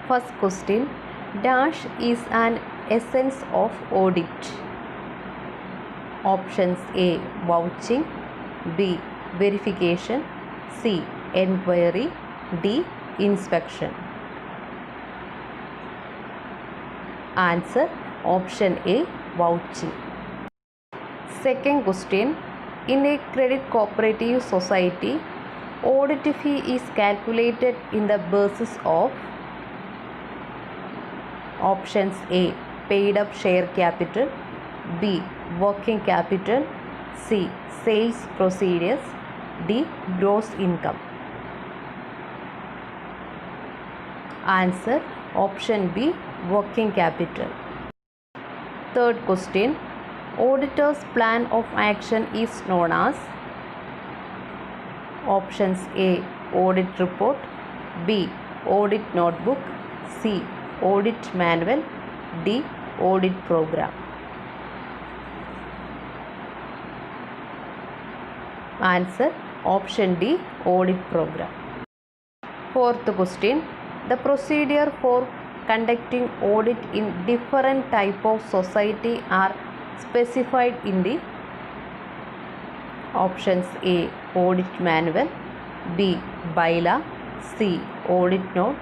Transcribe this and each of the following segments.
First question, dash is an essence of audit. Options A, vouching, B, verification, C, enquiry, D, inspection. Answer option A, vouching. Second question, in a credit cooperative society, audit fee is calculated in the basis of options A, paid up share capital, B, working capital, C, sales procedures, D, gross income. Answer option B, working capital. Third question, auditor's plan of action is known as options A, audit report, B, audit notebook, C, audit manual, D, audit program. Answer option D, audit program. Fourth question, the procedure for conducting audit in different type of society are specified in the options A, audit manual, B, bylaw, C, audit note,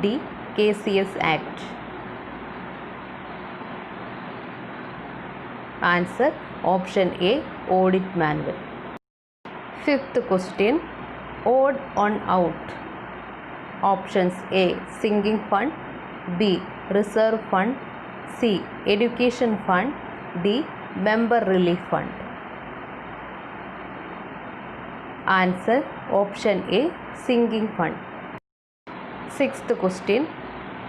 D, KCS Act. Answer option A, audit manual. Fifth question, odd on out. Options A, sinking fund, B, reserve fund, C, education fund, D, member relief fund. Answer option A, sinking fund. Sixth question,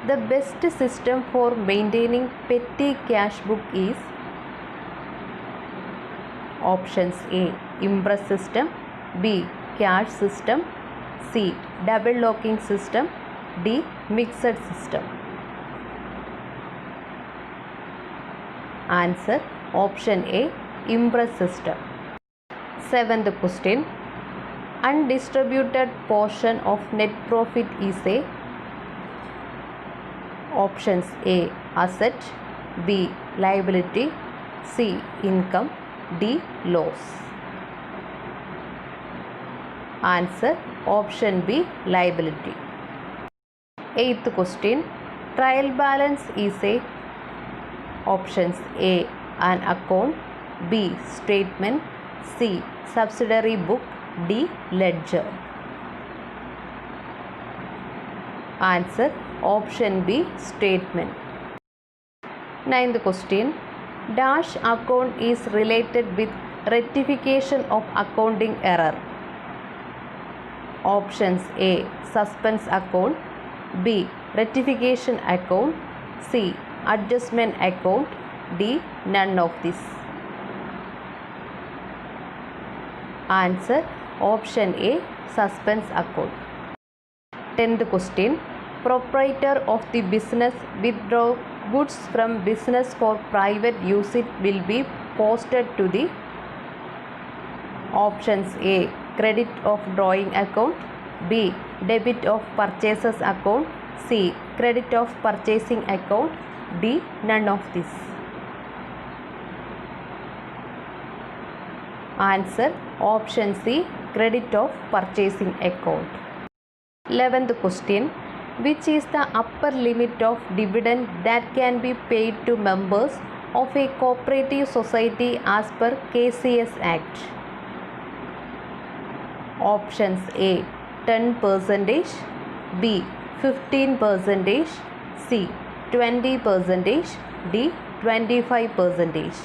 the best system for maintaining petty cash book is options A, impress system, B, cash system, C, double locking system, D, mixed system. Answer option A, impress system. Seventh question, undistributed portion of net profit is a options A, asset, B, liability, C, income, D, loss. Answer option B, liability. Eighth question, trial balance is a options A, an account, B, statement, C, subsidiary book, D, ledger. Answer option B, statement. Ninth question, dash account is related with rectification of accounting error. Options A, suspense account, B, rectification account, C, adjustment account, D, none of this. Answer option A, suspense account. 10th question, proprietor of the business withdraw goods from business for private usage will be posted to the options A, credit of drawing account, B, debit of purchases account, C, credit of purchasing account, D, none of this. Answer option C, credit of purchasing account. 11th question, which is the upper limit of dividend that can be paid to members of a cooperative society as per KCS Act? Options A, 10%, B, 15%, C, 20%, D, 25%.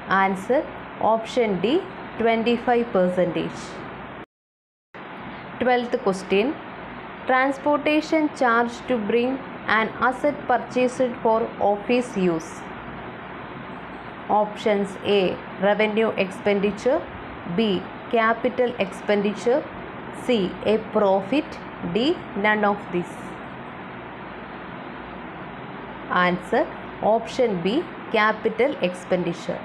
Answer option D, 25%. 12th question, transportation charge to bring an asset purchased for office use. Options A, revenue expenditure, B, capital expenditure, C, a profit, D, none of this. Answer option B, capital expenditure.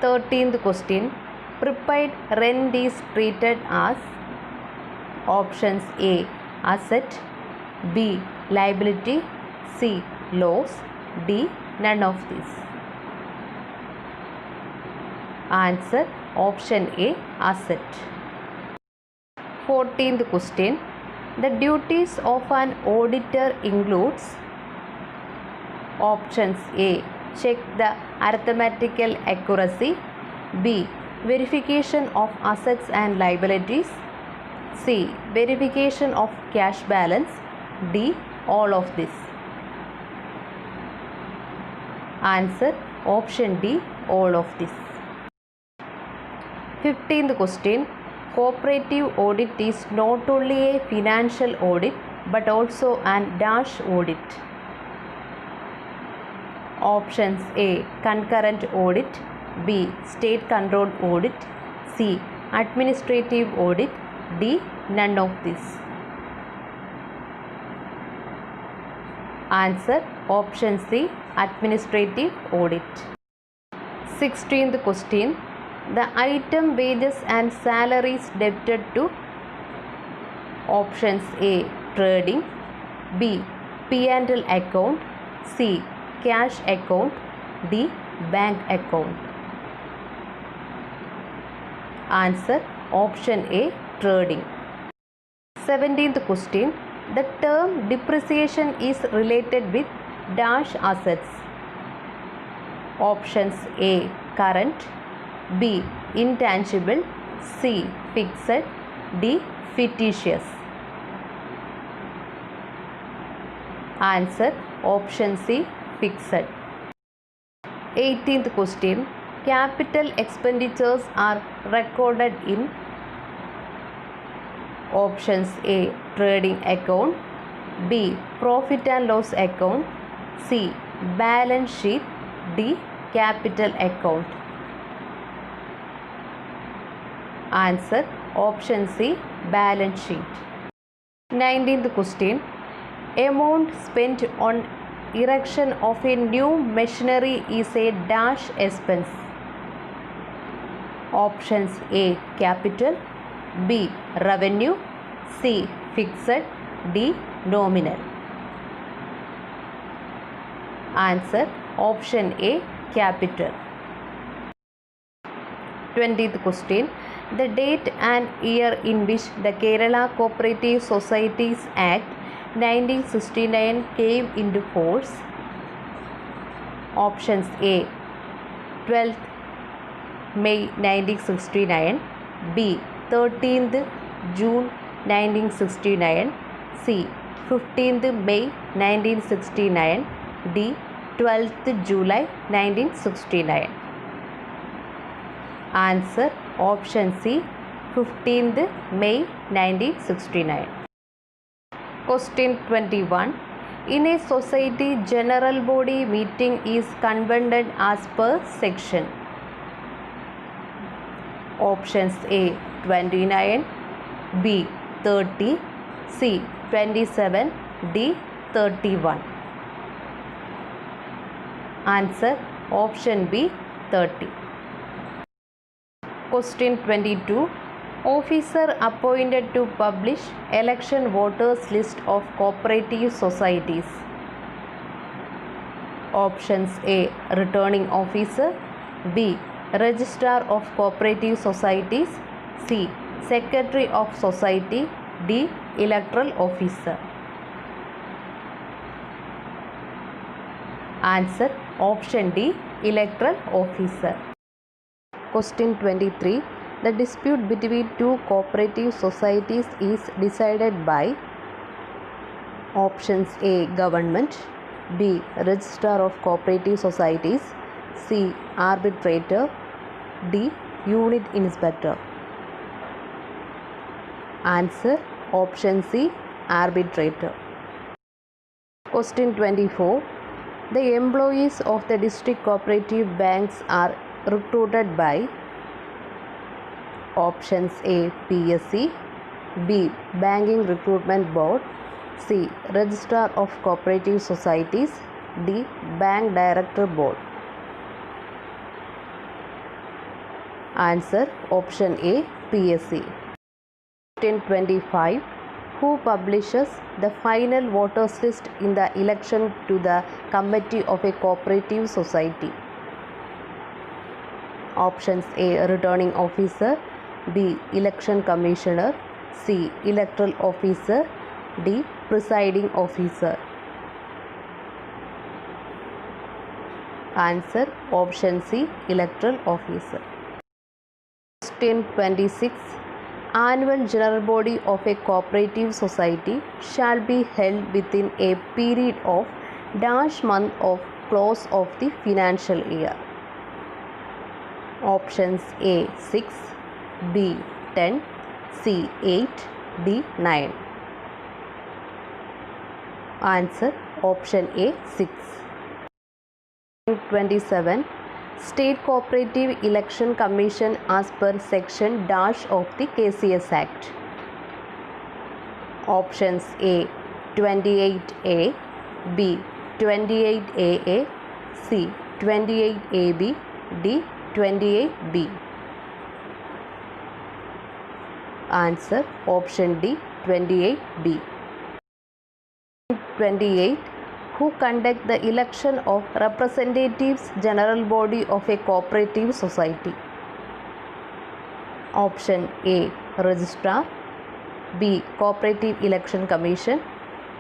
13th question, prepaid rent is treated as Options A. Asset, B. Liability, C. Loss, D. None of these. Answer option A. Asset. 14th question. The duties of an auditor includes options A. Check the arithmetical accuracy, B. Verification of assets and liabilities, C. Verification of cash balance, D. All of this. Answer option D. All of this. 15th question. Cooperative audit is not only a financial audit but also an dash audit. Options A. Concurrent audit, B. State controlled audit, C. Administrative audit, D. None of this. Answer option C. Administrative audit. 16th question. The item wages and salaries debited to options A. Trading, B. P&L account, C. Cash account, D. Bank account. Answer option A. Trading. 17th question. The term depreciation is related with dash assets. Options A. Current, B. Intangible, C. Fixed, D. Fictitious. Answer option C. Fixed. 18th question. Capital expenditures are recorded in options A. Trading account, B. Profit and loss account, C. Balance sheet, D. Capital account. Answer option C. Balance sheet. 19th question. Amount spent on erection of a new machinery is a dash expense. Options A. Capital, B. Revenue, C. Fixed, D. Nominal. Answer option A. Capital. 20th question. The date and year in which the Kerala Cooperative Societies Act 1969 came into force. Options A. 12th May 1969, B. 13th June 1969, C. 15th May 1969, D. 12th July 1969. Answer option C. 15th May 1969. Question 21. In a society, general body meeting is convened as per section. Options A. 29, B. 30, C. 27, D. 31. Answer option B. 30. Question 22. Officer appointed to publish election voters list of cooperative societies. Options A. Returning officer, B. Registrar of cooperative societies, C. Secretary of society, D. Electoral officer. Answer option D. Electoral officer. Question 23. The dispute between two cooperative societies is decided by options A. Government, B. Registrar of cooperative societies, C. Arbitrator, D. Unit inspector. Answer option C. Arbitrator. Question 24. The employees of the district cooperative banks are recruited by options A. PSC, B. Banking Recruitment Board, C. Registrar of Cooperative Societies, D. Bank Director Board. Answer option A. PSC. Question 25. Who publishes the final voters list in the election to the committee of a cooperative society? Options: A. Returning officer, B. Election commissioner, C. Electoral officer, D. Presiding officer. Answer: option C. Electoral officer. Question 26. Annual general body of a cooperative society shall be held within a period of dash month of close of the financial year. Options: A. 6, B. 10, C. 8, D. 9. Answer: option A. 6. 27. State Cooperative Election Commission as per section dash of the KCS Act. Options: A. 28A, B. 28AA, C. 28AB, D. 28B. Answer: option D. 28B. 28. Who conduct the election of representatives general body of a cooperative society? Option: A. Registrar, B. Cooperative Election Commission,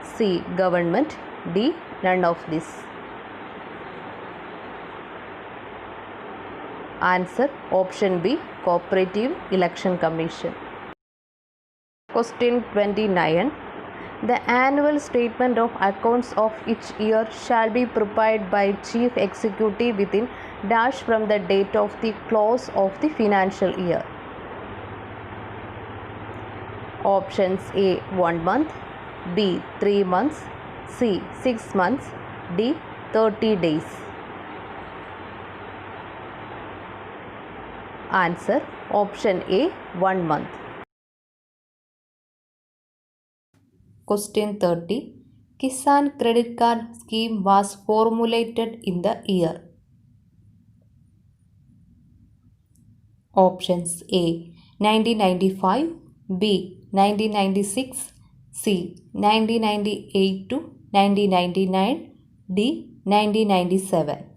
C. Government, D. None of this. Answer: option B. Cooperative Election Commission. Question 29. The annual statement of accounts of each year shall be prepared by Chief Executive within dash from the date of the close of the financial year. Options: A. 1 month, B. 3 months, C. 6 months, D. 30 days. Answer: option A. 1 month. Question 30. Kisan Credit Card Scheme was formulated in the year. Options: A. 1995, B. 1996, C. 1998 to 1999, D. 1997.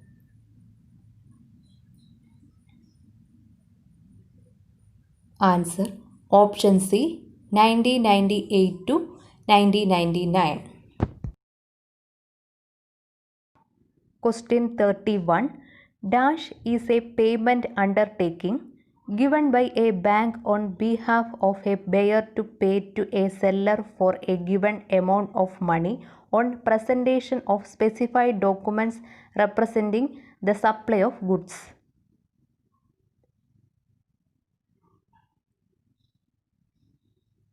Answer: option C. 1998 to 1999. Question 31. Dash is a payment undertaking given by a bank on behalf of a buyer to pay to a seller for a given amount of money on presentation of specified documents representing the supply of goods.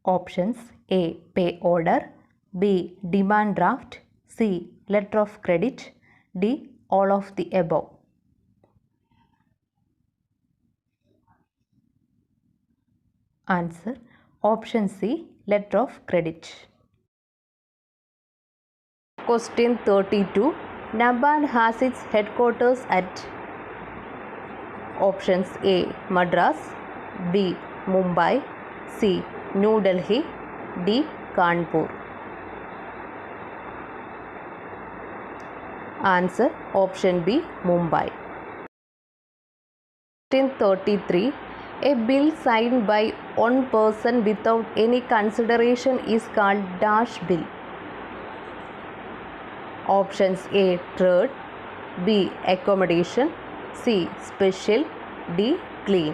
Options: A. Pay order, B. Demand draft, C. Letter of credit, D. All of the above. Answer: option C. Letter of credit. Question 32. NABARD has its headquarters at options: A. Madras, B. Mumbai, C. New Delhi, D. Kanpur. Answer: option B. Mumbai. Question 33. A bill signed by one person without any consideration is called dash bill. Options: A. Trade, B. Accommodation, C. Special, D. Clean.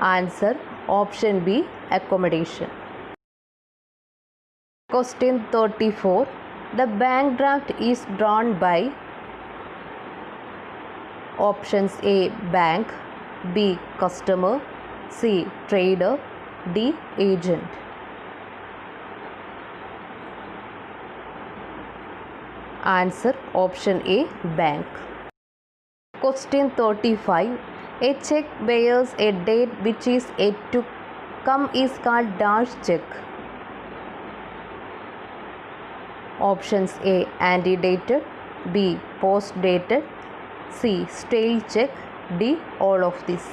Answer: option B. Accommodation. Question 34. The bank draft is drawn by options: A. Bank, B. Customer, C. Trader, D. Agent. Answer: option A. Bank. Question 35. A check bears a date which is yet to come is called dash check. Options: A. Antedated, B. Post-dated, C. Stale check, D. All of this.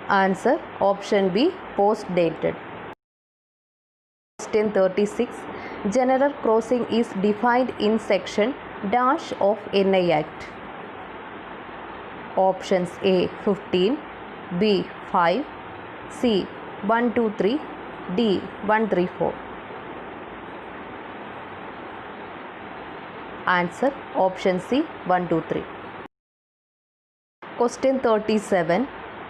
Answer option B, post dated. Question 36. General crossing is defined in section dash of NI Act. Options A 15, B 5, C 123, D 134. Answer option C 123. Question 37.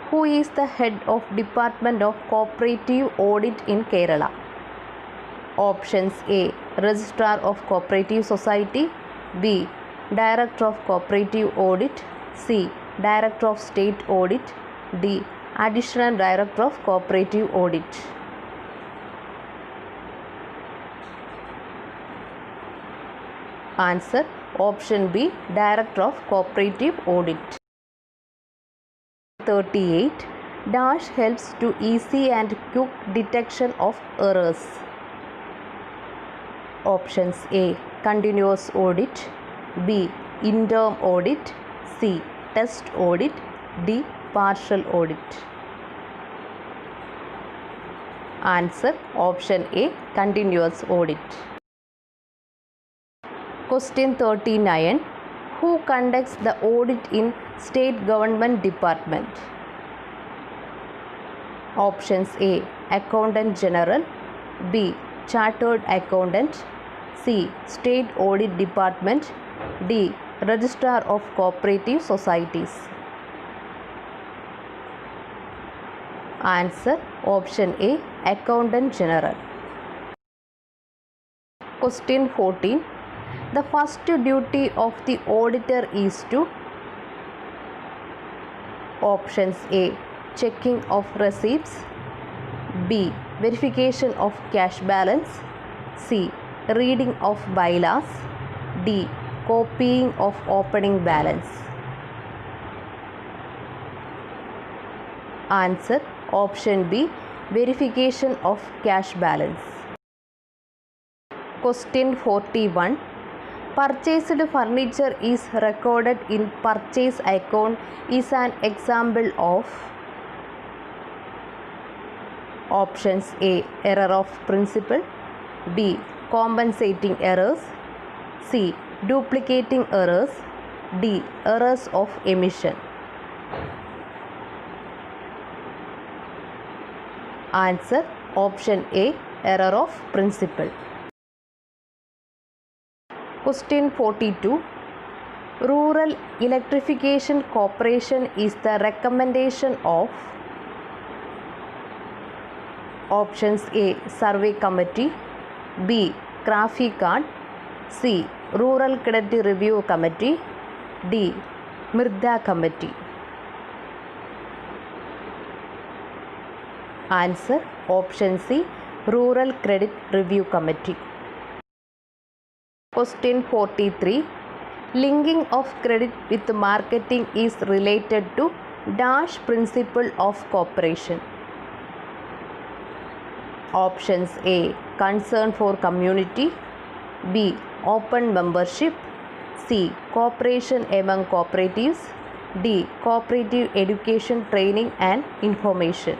Who is the head of Department of Cooperative Audit in Kerala? Options A, Registrar of Cooperative Society, B, Director of Cooperative Audit, C, Director of State Audit, D, Additional Director of Cooperative Audit. Answer option B, Director of Cooperative Audit. 38. Dash helps to easy and quick detection of errors. Options A, continuous audit, B, interim audit, C, test audit, D, partial audit. Answer option A, continuous audit. Question 39. Who conducts the audit in state government department? Options A, Accountant General, B, Chartered Accountant, C, State Audit Department, D, Registrar of Cooperative Societies. Answer option A, Accountant General. Question 14. The first duty of the auditor is to. Options A, checking of receipts, B, verification of cash balance, C, reading of bylaws, D, copying of opening balance. Answer option B, verification of cash balance. Question 41. Purchased furniture is recorded in purchase account is an example of. Options A, error of principle, B, compensating errors, C, duplicating errors, D, errors of emission. Answer option A, error of principle. Question 42. Rural Electrification Corporation is the recommendation of. Options A, Survey Committee, B, Graphic Card, C, Rural Credit Review Committee, D, Mirda Committee. Answer option C, Rural Credit Review Committee. Question 43. Linking of credit with marketing is related to dash principle of cooperation. Options A, concern for community, B, open membership, C, cooperation among cooperatives, D, cooperative education training and information.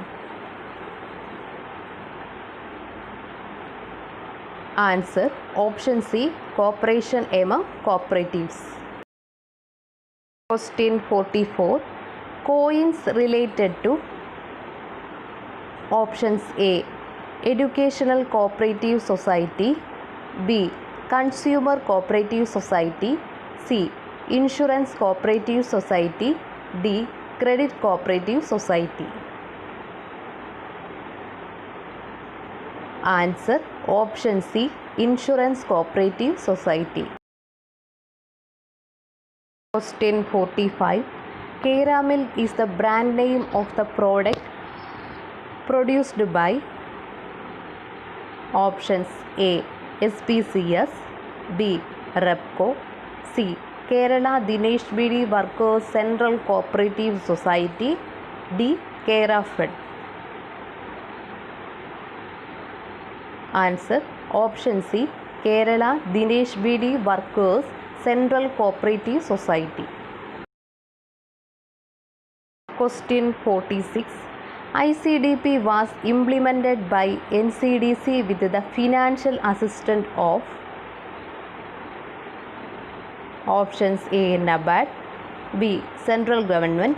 Answer option C, cooperation among cooperatives. Question 44. Coins related to. Options A, Educational Cooperative Society, B, Consumer Cooperative Society, C, Insurance Cooperative Society, D, Credit Cooperative Society. Answer option C, Insurance Cooperative Society. Question 45. Kera Milk is the brand name of the product produced by. Options A, SPCS, B, Repco, C, Kerala Dinesh Bidi Workers Central Cooperative Society, D, Kera Fed. Answer option C, Kerala Dinesh Bidi Workers Central Cooperative Society. Question 46. ICDP was implemented by NCDC with the financial assistance of options A. NABARD, B. Central Government,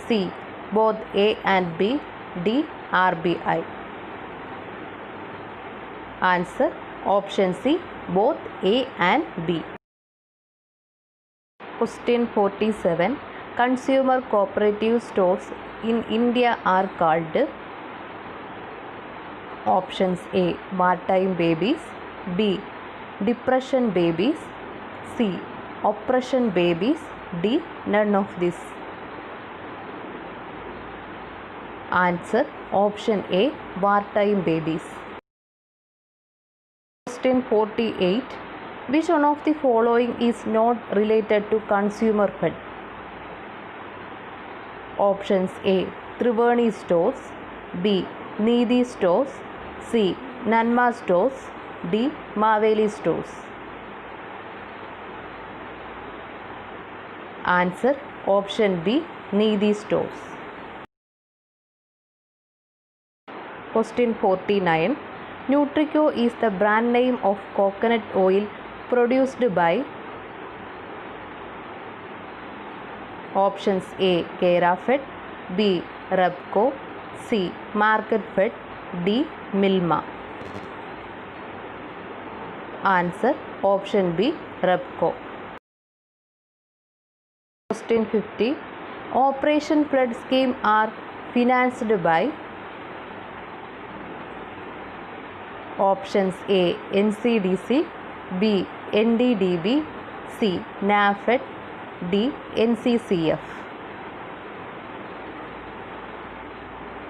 C. Both A and B, D. RBI. Answer option C, both A and B. Question 47. Consumer cooperative stores in India are called options A. Wartime babies, B. Depression babies, C. Oppression babies, D. None of this. Answer option A. Wartime babies. Question 48. Which one of the following is not related to consumer fed? Options A. Triveni stores, B. Nidhi stores, C. Nanma stores, D. Maveli stores. Answer option B. Nidhi stores. Question 49. Nutrico is the brand name of coconut oil produced by options A. Carafed, B. Repco, C. Marketfed, D. Milma. Answer option B. Repco. Question 50. Operation Flood scheme are financed by options A. NCDC, B. NDDB, C. NAFED, D. NCCF.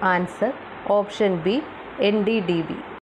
Answer option B. NDDB.